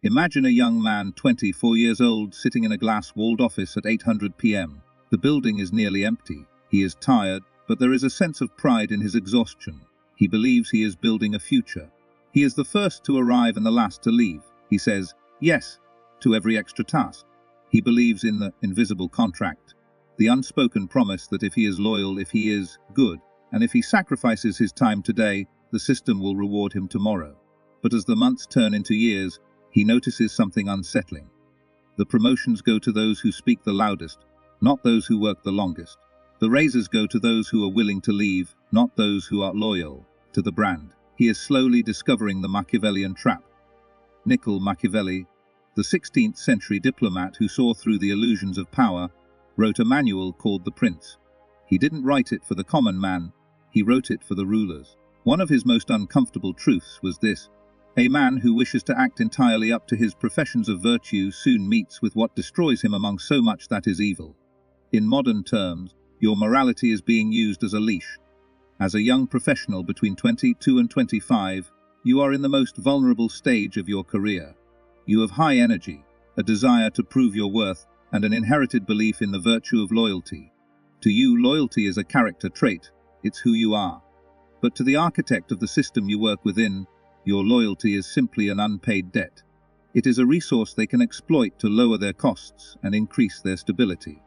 Imagine a young man, 24 years old, sitting in a glass-walled office at 800 p.m. The building is nearly empty. He is tired, but there is a sense of pride in his exhaustion. He believes he is building a future. He is the first to arrive and the last to leave. He says yes to every extra task. He believes in the invisible contract, the unspoken promise that if he is loyal, if he is good, and if he sacrifices his time today, the system will reward him tomorrow. But as the months turn into years, he notices something unsettling. The promotions go to those who speak the loudest, not those who work the longest. The raises go to those who are willing to leave, not those who are loyal to the brand. He is slowly discovering the Machiavellian trap. Niccolò Machiavelli, the 16th century diplomat who saw through the illusions of power, wrote a manual called The Prince. He didn't write it for the common man, he wrote it for the rulers. One of his most uncomfortable truths was this: a man who wishes to act entirely up to his professions of virtue soon meets with what destroys him among so much that is evil. In modern terms, your morality is being used as a leash. As a young professional between 22 and 25, you are in the most vulnerable stage of your career. You have high energy, a desire to prove your worth, and an inherited belief in the virtue of loyalty. To you, loyalty is a character trait, it's who you are. But to the architect of the system you work within, your loyalty is simply an unpaid debt. It is a resource they can exploit to lower their costs and increase their stability.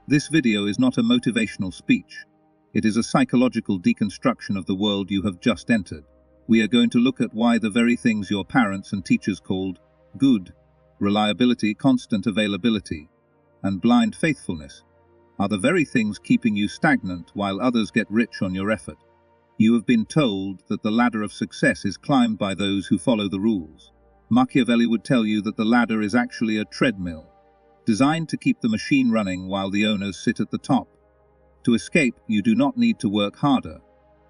This video is not a motivational speech. It is a psychological deconstruction of the world you have just entered. We are going to look at why the very things your parents and teachers called good, reliability, constant availability, and blind faithfulness, are the very things keeping you stagnant while others get rich on your effort. You have been told that the ladder of success is climbed by those who follow the rules. Machiavelli would tell you that the ladder is actually a treadmill, designed to keep the machine running while the owners sit at the top. To escape, you do not need to work harder.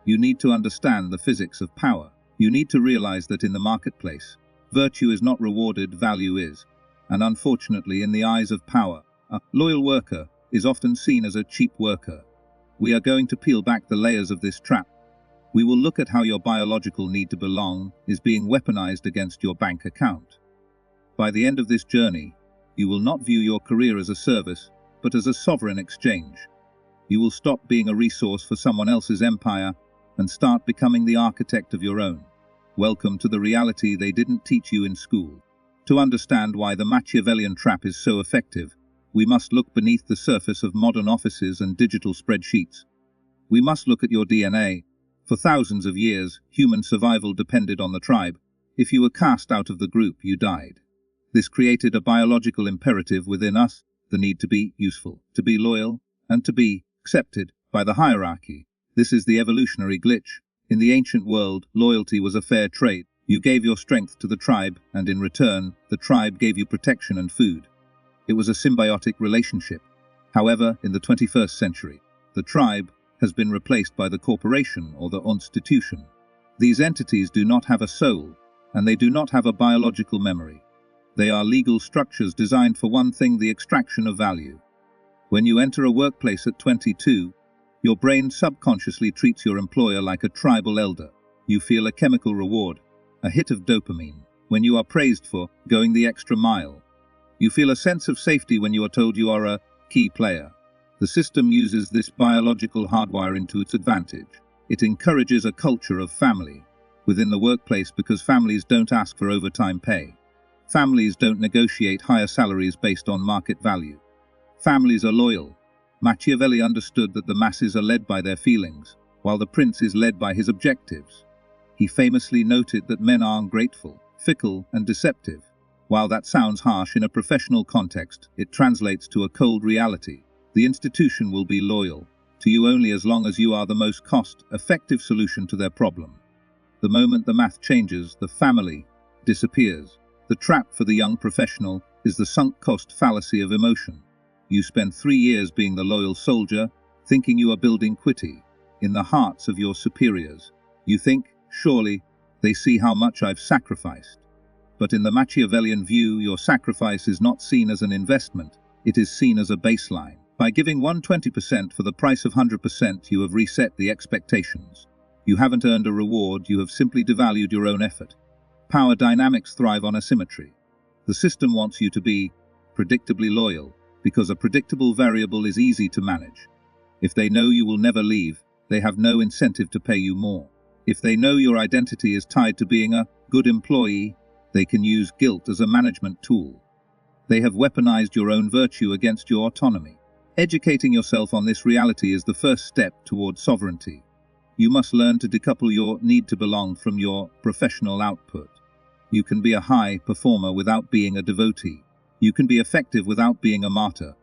You need to understand the physics of power. You need to realize that in the marketplace, virtue is not rewarded, value is. And unfortunately, in the eyes of power, a loyal worker is often seen as a cheap worker. We are going to peel back the layers of this trap. We will look at how your biological need to belong is being weaponized against your bank account. By the end of this journey, you will not view your career as a service, but as a sovereign exchange. You will stop being a resource for someone else's empire and start becoming the architect of your own. Welcome to the reality they didn't teach you in school. To understand why the Machiavellian trap is so effective, we must look beneath the surface of modern offices and digital spreadsheets. We must look at your DNA. For thousands of years, human survival depended on the tribe. If you were cast out of the group, you died. This created a biological imperative within us, the need to be useful, to be loyal, and to be accepted by the hierarchy. This is the evolutionary glitch. In the ancient world, loyalty was a fair trade. You gave your strength to the tribe, and in return, the tribe gave you protection and food. It was a symbiotic relationship. However, in the 21st century, the tribe has been replaced by the corporation or the institution. These entities do not have a soul, and they do not have a biological memory. They are legal structures designed for one thing: the extraction of value. When you enter a workplace at 22, your brain subconsciously treats your employer like a tribal elder. You feel a chemical reward, a hit of dopamine, when you are praised for going the extra mile. You feel a sense of safety when you are told you are a key player. The system uses this biological hardwire into its advantage. It encourages a culture of family within the workplace because families don't ask for overtime pay. Families don't negotiate higher salaries based on market value. Families are loyal. Machiavelli understood that the masses are led by their feelings, while the prince is led by his objectives. He famously noted that men are ungrateful, fickle, and deceptive. While that sounds harsh in a professional context, it translates to a cold reality. The institution will be loyal to you only as long as you are the most cost-effective solution to their problem. The moment the math changes, the family disappears. The trap for the young professional is the sunk cost fallacy of emotion. You spend 3 years being the loyal soldier, thinking you are building equity in the hearts of your superiors. You think, surely, they see how much I've sacrificed. But in the Machiavellian view, your sacrifice is not seen as an investment, it is seen as a baseline. By giving 120% for the price of 100%, you have reset the expectations. You haven't earned a reward, you have simply devalued your own effort. Power dynamics thrive on asymmetry. The system wants you to be predictably loyal, because a predictable variable is easy to manage. If they know you will never leave, they have no incentive to pay you more. If they know your identity is tied to being a good employee, they can use guilt as a management tool. They have weaponized your own virtue against your autonomy. Educating yourself on this reality is the first step toward sovereignty. You must learn to decouple your need to belong from your professional output. You can be a high performer without being a devotee. You can be effective without being a martyr.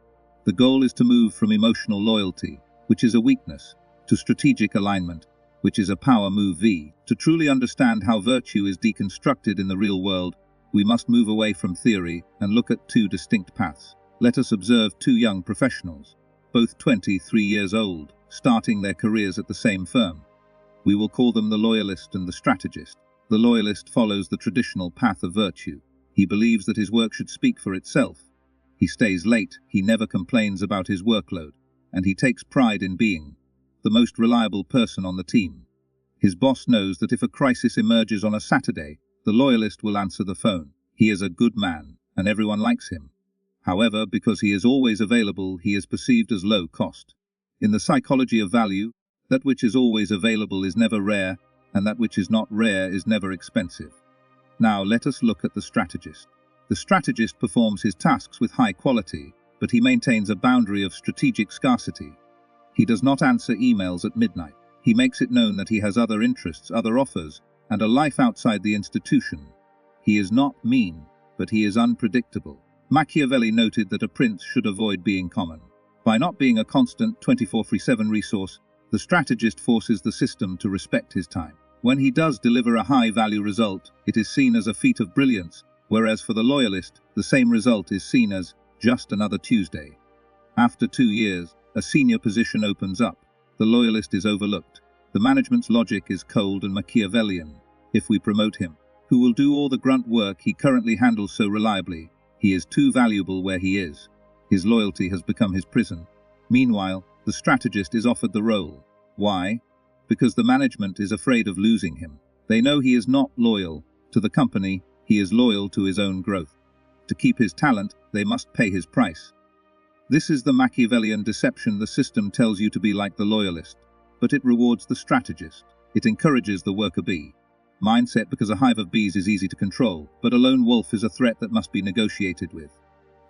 The goal is to move from emotional loyalty, which is a weakness, to strategic alignment, which is a power move. To truly understand how virtue is deconstructed in the real world, we must move away from theory and look at two distinct paths. Let us observe two young professionals, both 23 years old, starting their careers at the same firm. We will call them the loyalist and the strategist. The loyalist follows the traditional path of virtue. He believes that his work should speak for itself. He stays late, he never complains about his workload, and he takes pride in being the most reliable person on the team. His boss knows that if a crisis emerges on a Saturday, the loyalist will answer the phone. He is a good man, and everyone likes him. However, because he is always available, he is perceived as low cost. In the psychology of value, that which is always available is never rare, and that which is not rare is never expensive. Now let us look at the strategist. The strategist performs his tasks with high quality, but he maintains a boundary of strategic scarcity. He does not answer emails at midnight. He makes it known that he has other interests, other offers, and a life outside the institution. He is not mean, but he is unpredictable. Machiavelli noted that a prince should avoid being common. By not being a constant 24/7 resource, the strategist forces the system to respect his time. When he does deliver a high-value result, it is seen as a feat of brilliance, whereas for the loyalist, the same result is seen as just another Tuesday. After 2 years, a senior position opens up. The loyalist is overlooked. The management's logic is cold and Machiavellian. If we promote him, who will do all the grunt work he currently handles so reliably? He is too valuable where he is. His loyalty has become his prison. Meanwhile, the strategist is offered the role. Why? Because the management is afraid of losing him. They know he is not loyal to the company, he is loyal to his own growth. To keep his talent, they must pay his price. This is the Machiavellian deception. The system tells you to be like the loyalist, but it rewards the strategist. It encourages the worker bee mindset because a hive of bees is easy to control, but a lone wolf is a threat that must be negotiated with.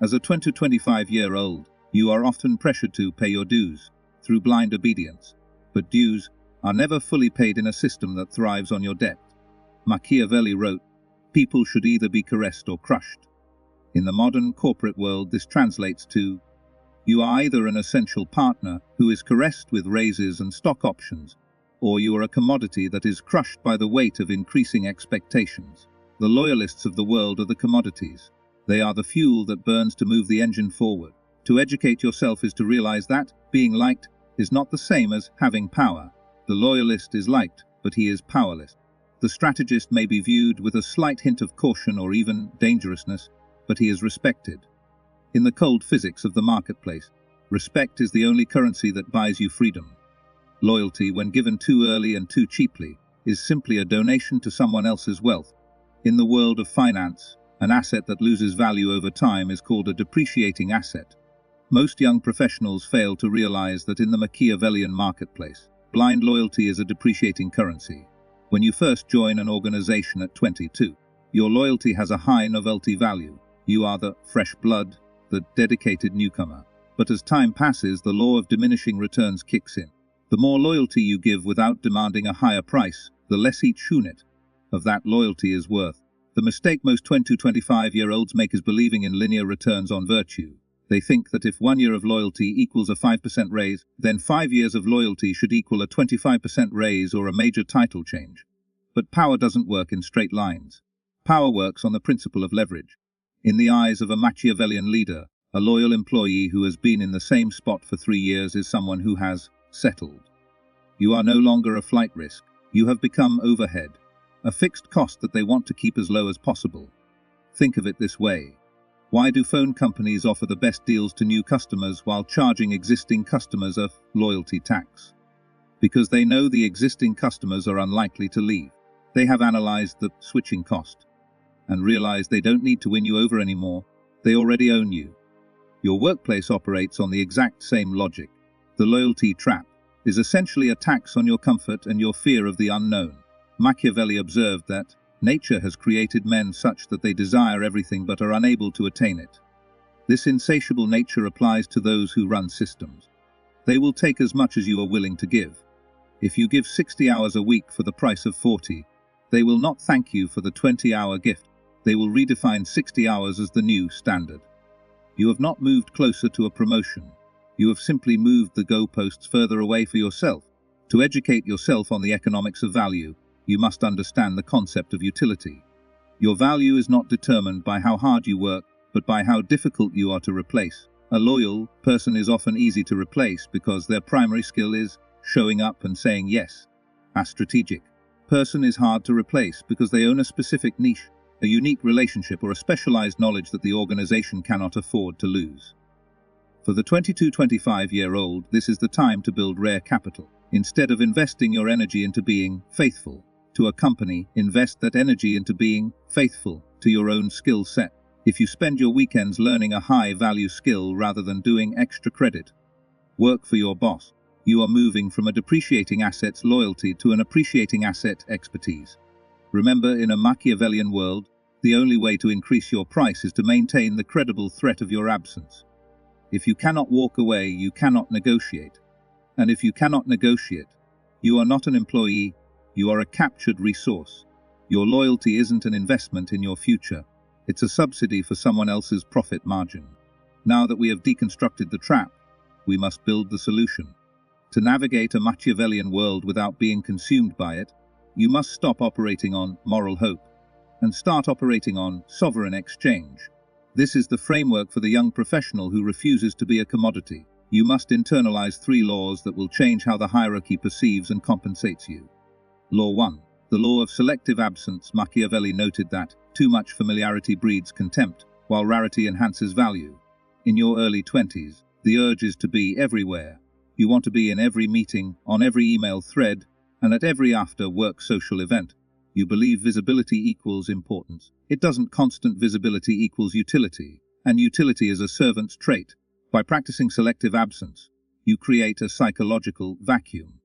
As a 25-year-old, you are often pressured to pay your dues through blind obedience, but dues are never fully paid in a system that thrives on your debt. Machiavelli wrote, "People should either be caressed or crushed." In the modern corporate world, this translates to, you are either an essential partner who is caressed with raises and stock options, or you are a commodity that is crushed by the weight of increasing expectations. The loyalists of the world are the commodities. They are the fuel that burns to move the engine forward. To educate yourself is to realize that being liked is not the same as having power. The loyalist is liked, but he is powerless. The strategist may be viewed with a slight hint of caution or even dangerousness, but he is respected. In the cold physics of the marketplace, respect is the only currency that buys you freedom. Loyalty, when given too early and too cheaply, is simply a donation to someone else's wealth. In the world of finance, an asset that loses value over time is called a depreciating asset. Most young professionals fail to realize that in the Machiavellian marketplace, blind loyalty is a depreciating currency. When you first join an organization at 22, your loyalty has a high novelty value. You are the fresh blood, the dedicated newcomer. But as time passes, the law of diminishing returns kicks in. The more loyalty you give without demanding a higher price, the less each unit of that loyalty is worth. The mistake most 25-year-olds make is believing in linear returns on virtue. They think that if 1 year of loyalty equals a 5% raise, then 5 years of loyalty should equal a 25% raise or a major title change. But power doesn't work in straight lines. Power works on the principle of leverage. In the eyes of a Machiavellian leader, a loyal employee who has been in the same spot for 3 years is someone who has settled. You are no longer a flight risk. You have become overhead, a fixed cost that they want to keep as low as possible. Think of it this way. Why do phone companies offer the best deals to new customers while charging existing customers a loyalty tax? Because they know the existing customers are unlikely to leave. They have analyzed the switching cost. and realize they don't need to win you over anymore. They already own you. Your workplace operates on the exact same logic. The loyalty trap is essentially a tax on your comfort and your fear of the unknown. Machiavelli observed that nature has created men such that they desire everything but are unable to attain it. This insatiable nature applies to those who run systems. They will take as much as you are willing to give. If you give 60 hours a week for the price of 40, they will not thank you for the 20-hour gift. They will redefine 60 hours as the new standard. You have not moved closer to a promotion. You have simply moved the goalposts further away for yourself. To educate yourself on the economics of value, you must understand the concept of utility. Your value is not determined by how hard you work, but by how difficult you are to replace. A loyal person is often easy to replace because their primary skill is showing up and saying yes. A strategic person is hard to replace because they own a specific niche, a unique relationship, or a specialized knowledge that the organization cannot afford to lose. For the 22-25-year-old, this is the time to build rare capital. Instead of investing your energy into being faithful to a company, invest that energy into being faithful to your own skill set. If you spend your weekends learning a high-value skill rather than doing extra credit work for your boss, you are moving from a depreciating asset's loyalty to an appreciating asset expertise. Remember, in a Machiavellian world, the only way to increase your price is to maintain the credible threat of your absence. If you cannot walk away, you cannot negotiate. And if you cannot negotiate, you are not an employee, you are a captured resource. Your loyalty isn't an investment in your future. It's a subsidy for someone else's profit margin. Now that we have deconstructed the trap, we must build the solution. To navigate a Machiavellian world without being consumed by it, you must stop operating on moral hope and start operating on sovereign exchange. This is the framework for the young professional who refuses to be a commodity. You must internalize 3 laws that will change how the hierarchy perceives and compensates you. Law 1. The law of selective absence. Machiavelli noted that too much familiarity breeds contempt, while rarity enhances value. In your early 20s, the urge is to be everywhere. You want to be in every meeting, on every email thread, and at every after-work social event. You believe visibility equals importance. It doesn't. Constant visibility equals utility, and utility is a servant's trait. By practicing selective absence, you create a psychological vacuum.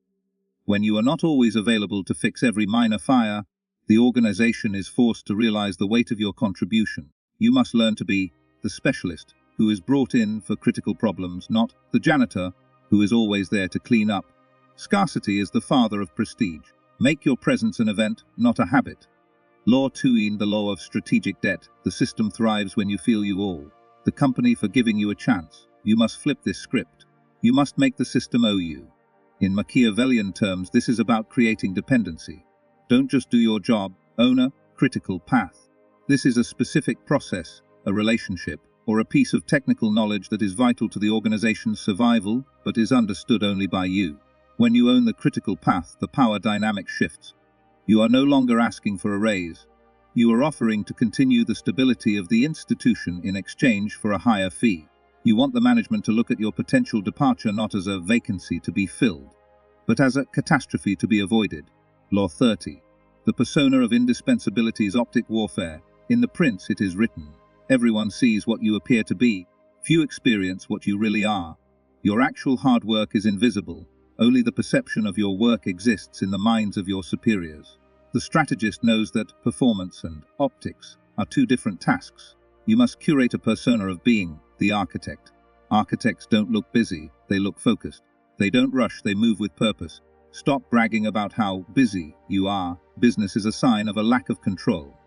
When you are not always available to fix every minor fire, the organization is forced to realize the weight of your contribution. You must learn to be the specialist who is brought in for critical problems, not the janitor who is always there to clean up. Scarcity is the father of prestige. Make your presence an event, not a habit. Law 2. The law of strategic debt. The system thrives when you feel you owe the company for giving you a chance. You must flip this script. You must make the system owe you. In Machiavellian terms, this is about creating dependency. Don't just do your job, own a critical path. This is a specific process, a relationship, or a piece of technical knowledge that is vital to the organization's survival, but is understood only by you. When you own the critical path, the power dynamic shifts. You are no longer asking for a raise. You are offering to continue the stability of the institution in exchange for a higher fee. You want the management to look at your potential departure not as a vacancy to be filled, but as a catastrophe to be avoided. Law 30. The persona of indispensability is optic warfare. In The Prince it is written, everyone sees what you appear to be, few experience what you really are. Your actual hard work is invisible. Only the perception of your work exists in the minds of your superiors. The strategist knows that performance and optics are 2 different tasks. You must curate a persona of being the architect. Architects don't look busy, they look focused. They don't rush, they move with purpose. Stop bragging about how busy you are. Business is a sign of a lack of control.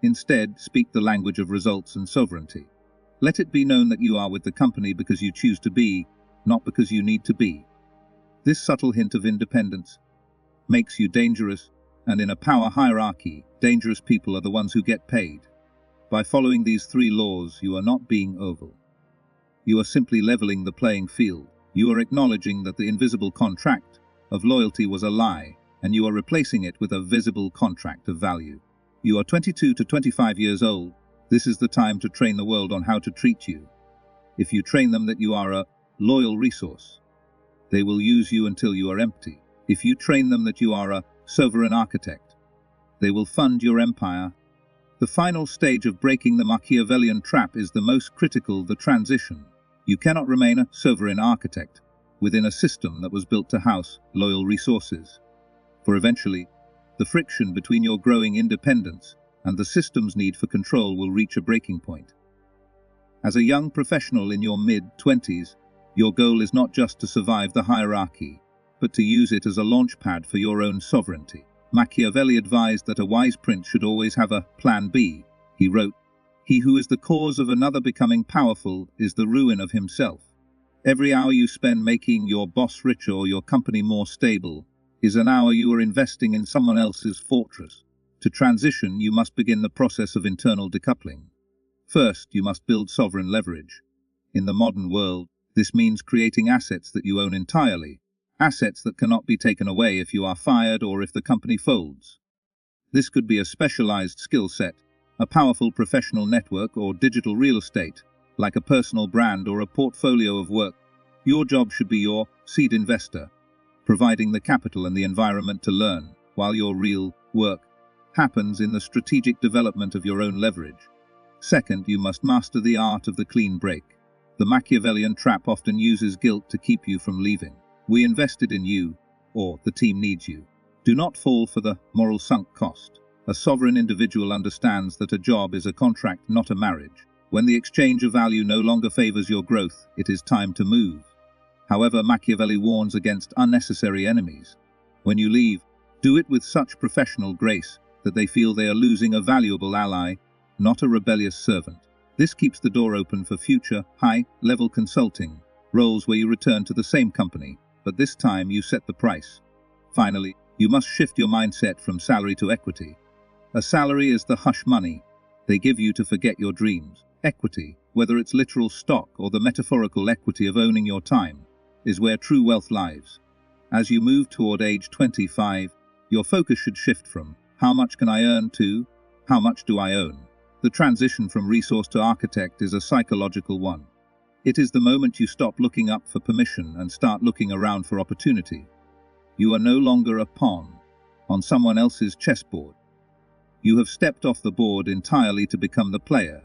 Instead, speak the language of results and sovereignty. Let it be known that you are with the company because you choose to be, not because you need to be. This subtle hint of independence makes you dangerous, and in a power hierarchy, dangerous people are the ones who get paid. By following these 3 laws, you are not being oval. You are simply leveling the playing field. You are acknowledging that the invisible contract of loyalty was a lie, and you are replacing it with a visible contract of value. You are 22 to 25 years old. This is the time to train the world on how to treat you. If you train them that you are a loyal resource, they will use you until you are empty. If you train them that you are a sovereign architect, they will fund your empire The final stage of breaking the Machiavellian trap is the most critical, the transition. You cannot remain a sovereign architect within a system that was built to house loyal resources. For eventually, the friction between your growing independence and the system's need for control will reach a breaking point. As a young professional in your mid-20s, your goal is not just to survive the hierarchy, but to use it as a launchpad for your own sovereignty. Machiavelli advised that a wise prince should always have a plan B. He wrote, "He who is the cause of another becoming powerful is the ruin of himself." Every hour you spend making your boss richer or your company more stable is an hour you are investing in someone else's fortress. To transition, you must begin the process of internal decoupling. First, you must build sovereign leverage. In the modern world, this means creating assets that you own entirely, assets that cannot be taken away if you are fired or if the company folds. This could be a specialized skill set, a powerful professional network, or digital real estate, like a personal brand or a portfolio of work. Your job should be your seed investor, providing the capital and the environment to learn, while your real work happens in the strategic development of your own leverage. Second, you must master the art of the clean break. The Machiavellian trap often uses guilt to keep you from leaving. "We invested in you," or "the team needs you." Do not fall for the moral sunk cost. A sovereign individual understands that a job is a contract, not a marriage. When the exchange of value no longer favors your growth, it is time to move. However, Machiavelli warns against unnecessary enemies. When you leave, do it with such professional grace that they feel they are losing a valuable ally, not a rebellious servant. This keeps the door open for future, high-level consulting roles where you return to the same company, but this time you set the price. Finally, you must shift your mindset from salary to equity. A salary is the hush money they give you to forget your dreams. Equity, whether it's literal stock or the metaphorical equity of owning your time, is where true wealth lies. As you move toward age 25, your focus should shift from "how much can I earn" to "how much do I own?" The transition from resource to architect is a psychological one. It is the moment you stop looking up for permission and start looking around for opportunity. You are no longer a pawn on someone else's chessboard. You have stepped off the board entirely to become the player.